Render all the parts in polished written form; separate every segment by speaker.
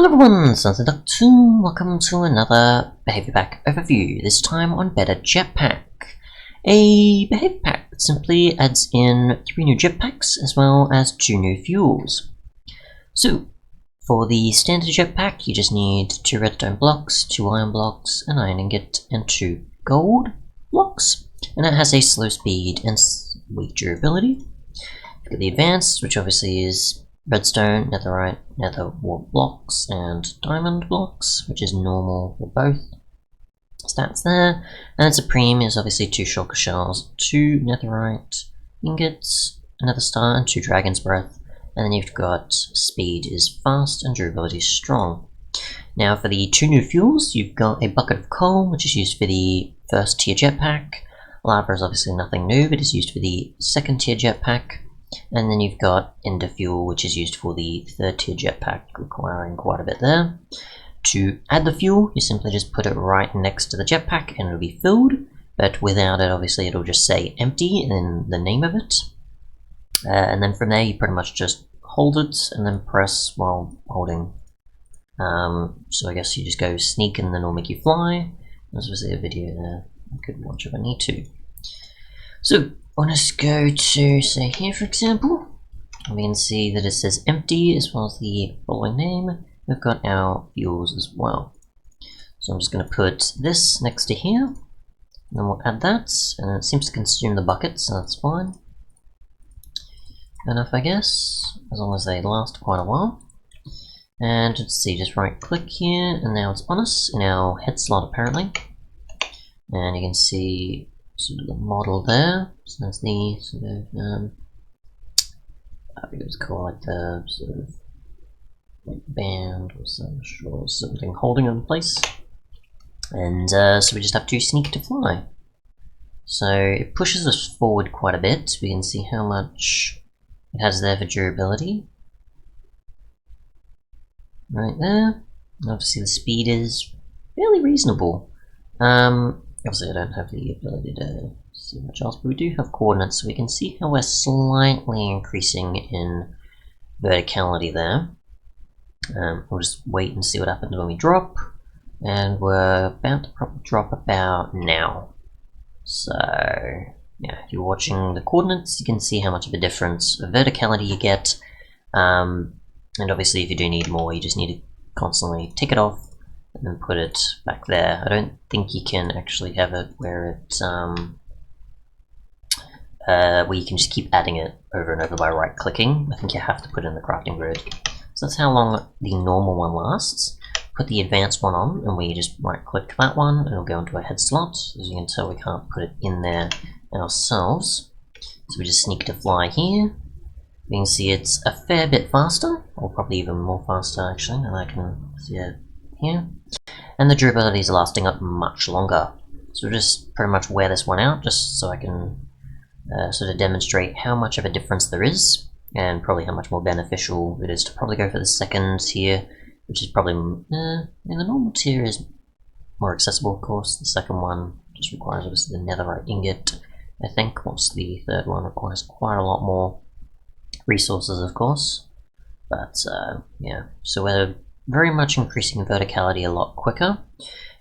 Speaker 1: Hello everyone, Sunset Duck 2, welcome to another Behaviourpack overview, this time on Better Jetpack. A behavior pack that simply adds in 3 new jetpacks as well as 2 new fuels. So, for the standard jetpack you just need 2 redstone blocks, 2 iron blocks, an iron ingot and 2 gold blocks. And it has a slow speed and weak durability. You've got the advanced, which obviously is redstone, netherite, nether wart blocks, and diamond blocks, which is normal for both stats there. And supreme is obviously 2 shulker shells, 2 netherite ingots, another star, and 2 dragon's breath. And then you've got speed is fast and durability is strong. Now for the 2 new fuels, you've got a bucket of coal, which is used for the first tier jetpack. Lava is obviously nothing new, but it's used for the second tier jetpack. And then you've got ender fuel, which is used for the 3rd tier jetpack, requiring quite a bit there. To add the fuel, you simply just put it right next to the jetpack and it'll be filled, but without it obviously it'll just say empty in the name of it. And then from there you pretty much just hold it and then press while holding. So I guess you just go sneak and then it'll make you fly. There's obviously a video there I could watch if I need to. So let's go to, say, here for example. We can see that it says empty as well as the following name. We've got our fuels as well. So I'm just going to put this next to here. And then we'll add that. And it seems to consume the bucket, so that's fine. Good enough, I guess, as long as they last quite a while. And let's see, just right click here, and now it's on us in our head slot apparently. And you can see sort of the model there. So that's the sort of I think it was called like the sort of like band or something holding it in place. And so we just have to sneak to fly. So it pushes us forward quite a bit. We can see how much it has there for durability. Right there. Obviously the speed is fairly reasonable. Obviously I don't have the ability to see much else, but we do have coordinates, so we can see how we're slightly increasing in verticality there. We'll just wait and see what happens when we drop, and we're about to probably drop about now. So yeah, if you're watching the coordinates, you can see how much of a difference of verticality you get. And obviously if you do need more, you just need to constantly tick it off and then put it back there. I don't think you can actually have it where it where you can just keep adding it over and over by right clicking. I think you have to put it in the crafting grid. So that's how long the normal one lasts. Put the advanced one on and we just right click that one and it'll go into a head slot. As you can tell, we can't put it in there ourselves, so we just sneak to fly here. You can see it's a fair bit faster, or probably even more faster actually, and I can see it here. And the durability is lasting up much longer. So we'll just pretty much wear this one out just so I can sort of demonstrate how much of a difference there is, and probably how much more beneficial it is to probably go for the second tier, which is probably, the normal tier is more accessible of course. The second one just requires obviously the netherite ingot, I think, whilst the third one requires quite a lot more resources of course. But yeah, so we're very much increasing verticality a lot quicker,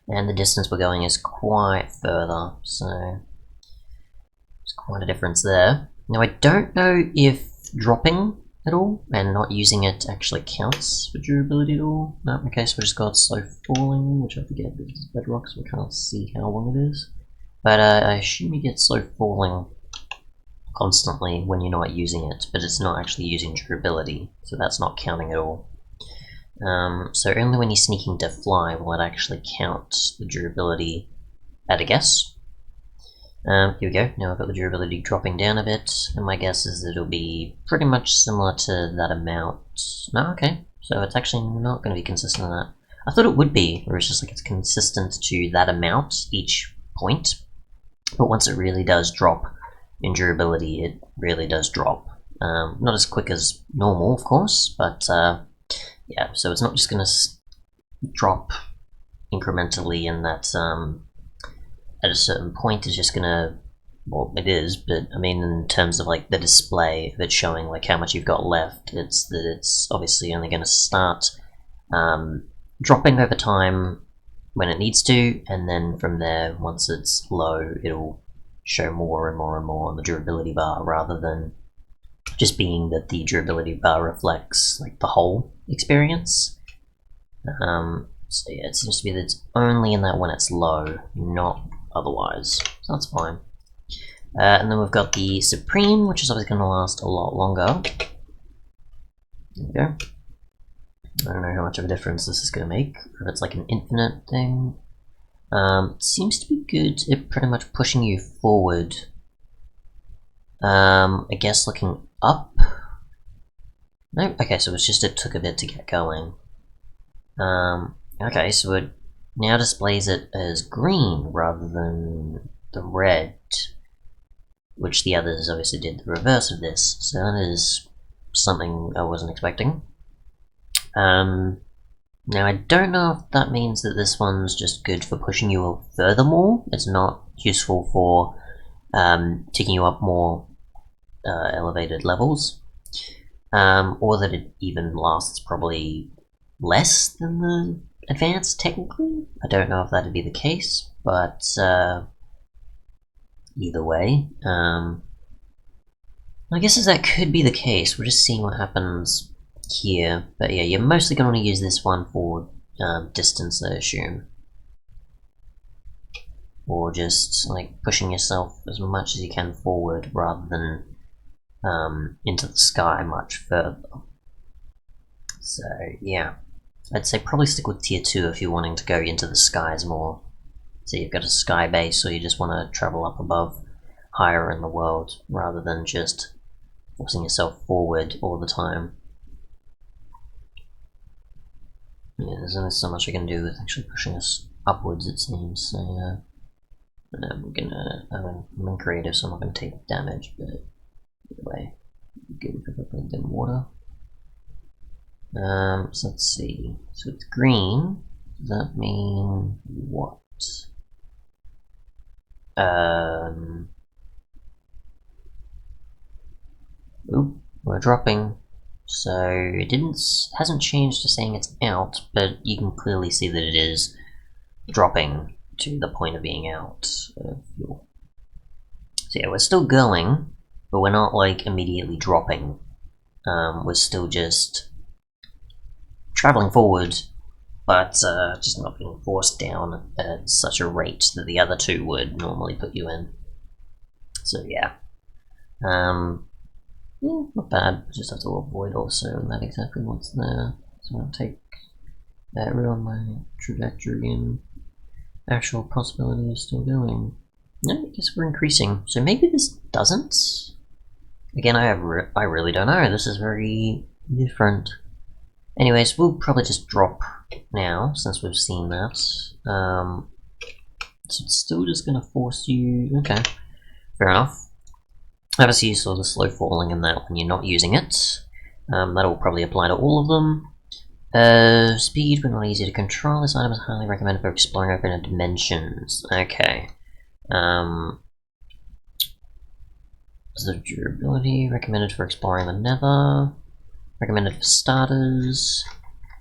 Speaker 1: and the distance we're going is quite further, so there's quite a difference there. Now I don't know if dropping at all and not using it actually counts for durability at all. No, okay, so we just got slow falling, which I forget because it's Bedrock, so we can't see how long it is. But I assume you get slow falling constantly when you're not using it, but it's not actually using durability, so that's not counting at all. So only when you're sneaking to fly will it actually count the durability at a guess. Here we go, now I've got the durability dropping down a bit, and my guess is that it'll be pretty much similar to that amount. No, okay, so it's actually not going to be consistent in that. I thought it would be, where it's just like it's consistent to that amount each point, but once it really does drop in durability, it really does drop. Not as quick as normal, of course, but yeah, so it's not just going to drop incrementally in that at a certain point it's just going to, well, it is, but I mean in terms of like the display of it showing like how much you've got left, it's that it's obviously only going to start dropping over time when it needs to, and then from there, once it's low, it'll show more and more and more on the durability bar, rather than just being that the durability bar reflects like the whole experience. So yeah, it seems to be that it's only in that when it's low, not otherwise. So that's fine. And then we've got the Supreme, which is obviously going to last a lot longer. There we go. I don't know how much of a difference this is going to make, or if it's like an infinite thing. It seems to be good at pretty much pushing you forward. I guess looking up? No? Okay, so it's just it took a bit to get going. Okay, so it now displays it as green rather than the red, which the others obviously did the reverse of this, so that is something I wasn't expecting. Now I don't know if that means that this one's just good for pushing you furthermore. It's not useful for taking you up more elevated levels, or that it even lasts probably less than the advanced, technically. I don't know if that'd be the case, but either way, I guess that could be the case. We're just seeing what happens here, but yeah, you're mostly going to want to use this one for distance, I assume, or just like pushing yourself as much as you can forward rather than into the sky much further. So yeah, I'd say probably stick with tier 2 if you're wanting to go into the skies more. So you've got a sky base, or you just want to travel up above, higher in the world, rather than just forcing yourself forward all the time. Yeah, there's only so much I can do with actually pushing us upwards, it seems. So I'm in creative, so I'm not gonna take damage, but either way, good if I put in water. So let's see. So it's green. Does that mean what? Oop, we're dropping. So it hasn't changed to saying it's out, but you can clearly see that it is dropping to the point of being out of fuel. So yeah, we're still going, but we're not like immediately dropping. We're still just traveling forward, but just not being forced down at such a rate that the other two would normally put you in. So yeah. Yeah, not bad. Just have to avoid also not exactly what's there. So I'll take that on my trajectory, and actual possibility of still going. No, I guess we're increasing. So maybe this doesn't. Again, I really don't know. This is very different. Anyways, we'll probably just drop now since we've seen that. So it's still just going to force you. Okay, fair enough. Obviously, you saw the slow falling in that when you're not using it. That'll probably apply to all of them. Speed, but not easy to control. This item is highly recommended for exploring open dimensions. Okay. The durability, recommended for exploring the nether. Recommended for starters.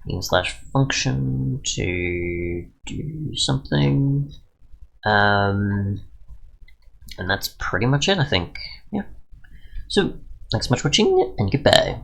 Speaker 1: Mean/function to do something. And that's pretty much it, I think. Yeah. So, thanks so much for watching, and goodbye.